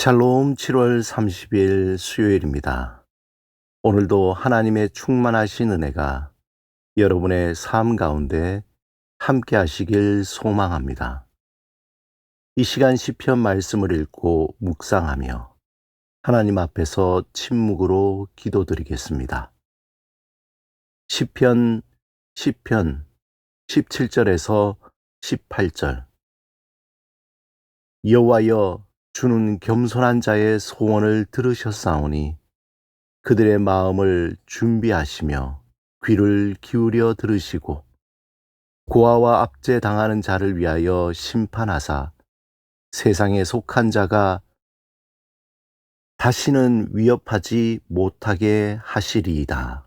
샬롬 7월 30일 수요일입니다. 오늘도 하나님의 충만하신 은혜가 여러분의 삶 가운데 함께 하시길 소망합니다. 이 시간 시편 말씀을 읽고 묵상하며 하나님 앞에서 침묵으로 기도드리겠습니다. 시편 17절에서 18절. 여호와여, 주는 겸손한 자의 소원을 들으셨사오니 그들의 마음을 준비하시며 귀를 기울여 들으시고 고아와 압제당하는 자를 위하여 심판하사 세상에 속한 자가 다시는 위협하지 못하게 하시리이다.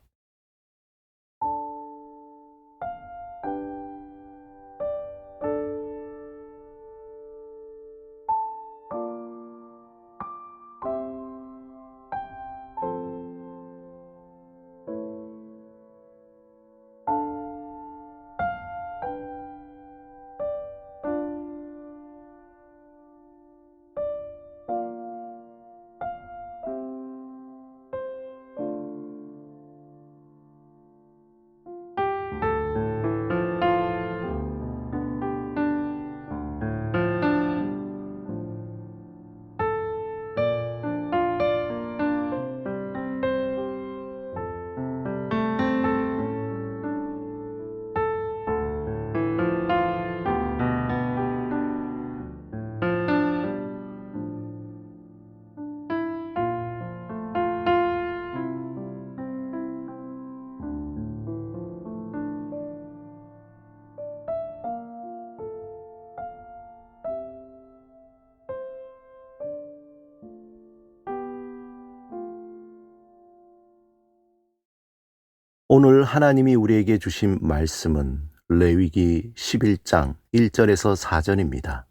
오늘 하나님이 우리에게 주신 말씀은 레위기 11장 1절에서 4절입니다.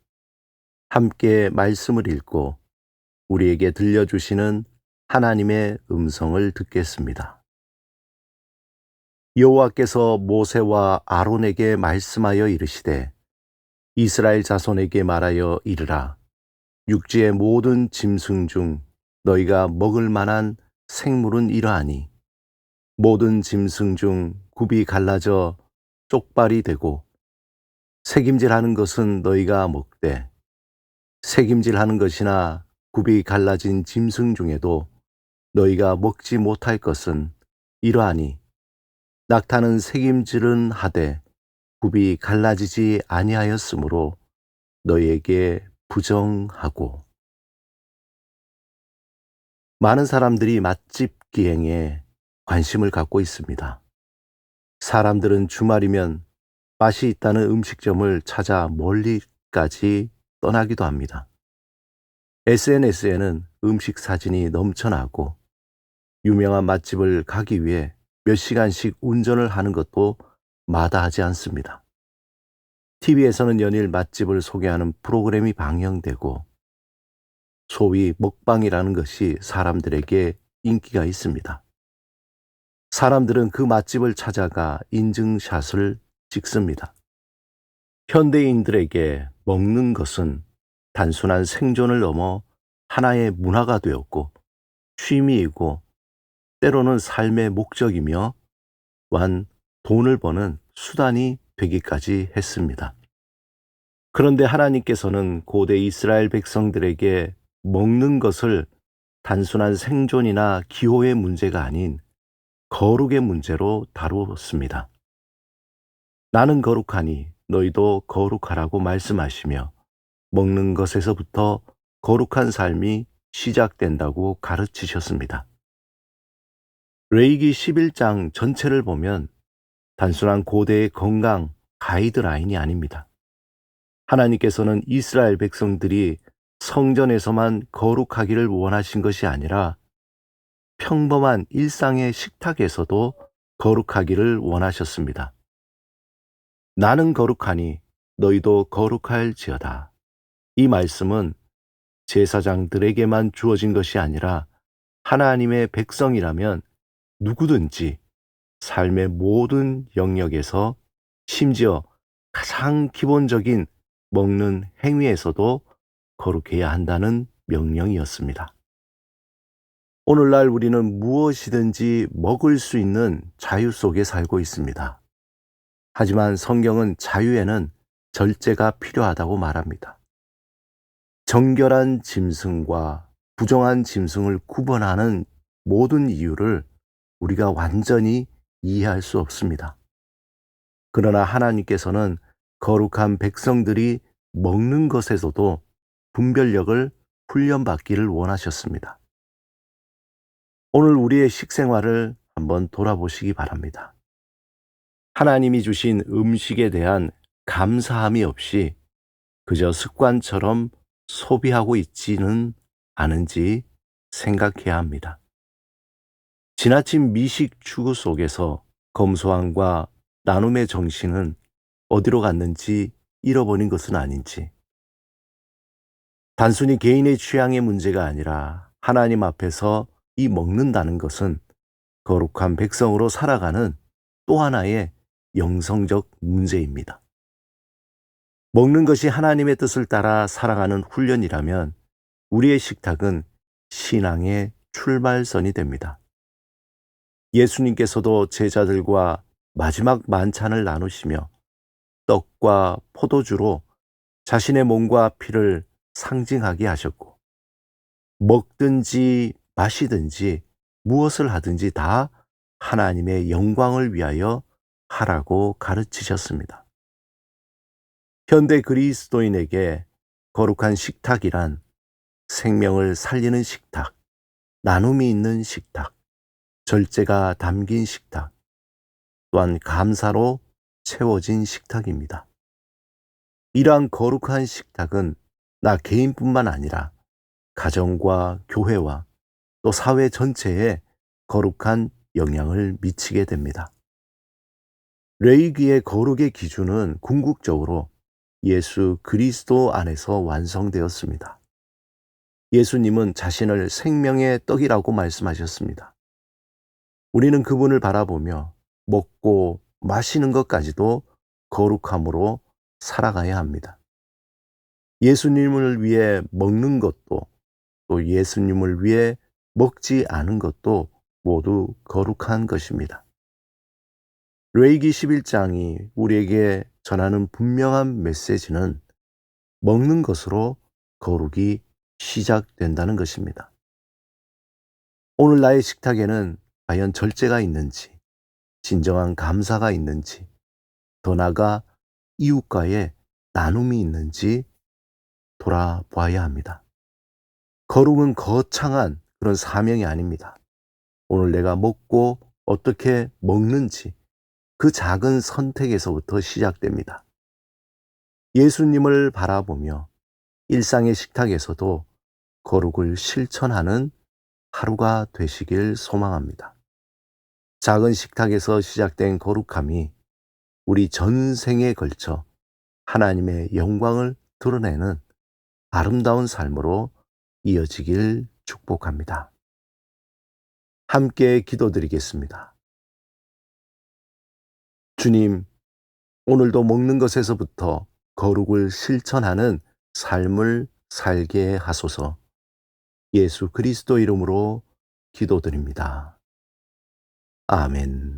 함께 말씀을 읽고 우리에게 들려주시는 하나님의 음성을 듣겠습니다. 여호와께서 모세와 아론에게 말씀하여 이르시되 이스라엘 자손에게 말하여 이르라. 육지의 모든 짐승 중 너희가 먹을 만한 생물은 이러하니 모든 짐승 중 굽이 갈라져 쪽발이 되고 새김질하는 것은 너희가 먹되 새김질하는 것이나 굽이 갈라진 짐승 중에도 너희가 먹지 못할 것은 이러하니 낙타는 새김질은 하되 굽이 갈라지지 아니하였으므로 너희에게 부정하고. 많은 사람들이 맛집 기행에 관심을 갖고 있습니다. 사람들은 주말이면 맛이 있다는 음식점을 찾아 멀리까지 떠나기도 합니다. SNS에는 음식 사진이 넘쳐나고 유명한 맛집을 가기 위해 몇 시간씩 운전을 하는 것도 마다하지 않습니다. TV에서는 연일 맛집을 소개하는 프로그램이 방영되고 소위 먹방이라는 것이 사람들에게 인기가 있습니다. 사람들은 그 맛집을 찾아가 인증샷을 찍습니다. 현대인들에게 먹는 것은 단순한 생존을 넘어 하나의 문화가 되었고 취미이고 때로는 삶의 목적이며 또한 돈을 버는 수단이 되기까지 했습니다. 그런데 하나님께서는 고대 이스라엘 백성들에게 먹는 것을 단순한 생존이나 기호의 문제가 아닌 거룩의 문제로 다루었습니다. 나는 거룩하니 너희도 거룩하라고 말씀하시며 먹는 것에서부터 거룩한 삶이 시작된다고 가르치셨습니다. 레위기 11장 전체를 보면 단순한 고대의 건강 가이드라인이 아닙니다. 하나님께서는 이스라엘 백성들이 성전에서만 거룩하기를 원하신 것이 아니라 평범한 일상의 식탁에서도 거룩하기를 원하셨습니다. 나는 거룩하니 너희도 거룩할지어다. 이 말씀은 제사장들에게만 주어진 것이 아니라 하나님의 백성이라면 누구든지 삶의 모든 영역에서 심지어 가장 기본적인 먹는 행위에서도 거룩해야 한다는 명령이었습니다. 오늘날 우리는 무엇이든지 먹을 수 있는 자유 속에 살고 있습니다. 하지만 성경은 자유에는 절제가 필요하다고 말합니다. 정결한 짐승과 부정한 짐승을 구분하는 모든 이유를 우리가 완전히 이해할 수 없습니다. 그러나 하나님께서는 거룩한 백성들이 먹는 것에서도 분별력을 훈련받기를 원하셨습니다. 오늘 우리의 식생활을 한번 돌아보시기 바랍니다. 하나님이 주신 음식에 대한 감사함이 없이 그저 습관처럼 소비하고 있지는 않은지 생각해야 합니다. 지나친 미식 추구 속에서 검소함과 나눔의 정신은 어디로 갔는지 잃어버린 것은 아닌지, 단순히 개인의 취향의 문제가 아니라 하나님 앞에서 이 먹는다는 것은 거룩한 백성으로 살아가는 또 하나의 영성적 문제입니다. 먹는 것이 하나님의 뜻을 따라 살아가는 훈련이라면 우리의 식탁은 신앙의 출발선이 됩니다. 예수님께서도 제자들과 마지막 만찬을 나누시며 떡과 포도주로 자신의 몸과 피를 상징하게 하셨고, 먹든지 마시든지 무엇을 하든지 다 하나님의 영광을 위하여 하라고 가르치셨습니다. 현대 그리스도인에게 거룩한 식탁이란 생명을 살리는 식탁, 나눔이 있는 식탁, 절제가 담긴 식탁, 또한 감사로 채워진 식탁입니다. 이러한 거룩한 식탁은 나 개인뿐만 아니라 가정과 교회와 또 사회 전체에 거룩한 영향을 미치게 됩니다. 레위기의 거룩의 기준은 궁극적으로 예수 그리스도 안에서 완성되었습니다. 예수님은 자신을 생명의 떡이라고 말씀하셨습니다. 우리는 그분을 바라보며 먹고 마시는 것까지도 거룩함으로 살아가야 합니다. 예수님을 위해 먹는 것도 또 예수님을 위해 먹지 않은 것도 모두 거룩한 것입니다. 레위기 11장이 우리에게 전하는 분명한 메시지는 먹는 것으로 거룩이 시작된다는 것입니다. 오늘 나의 식탁에는 과연 절제가 있는지, 진정한 감사가 있는지, 더 나아가 이웃과의 나눔이 있는지 돌아봐야 합니다. 거룩은 거창한 그런 사명이 아닙니다. 오늘 내가 먹고 어떻게 먹는지 그 작은 선택에서부터 시작됩니다. 예수님을 바라보며 일상의 식탁에서도 거룩을 실천하는 하루가 되시길 소망합니다. 작은 식탁에서 시작된 거룩함이 우리 전생에 걸쳐 하나님의 영광을 드러내는 아름다운 삶으로 이어지길 축복합니다. 함께 기도드리겠습니다. 주님, 오늘도 먹는 것에서부터 거룩을 실천하는 삶을 살게 하소서. 예수 그리스도 이름으로 기도드립니다. 아멘.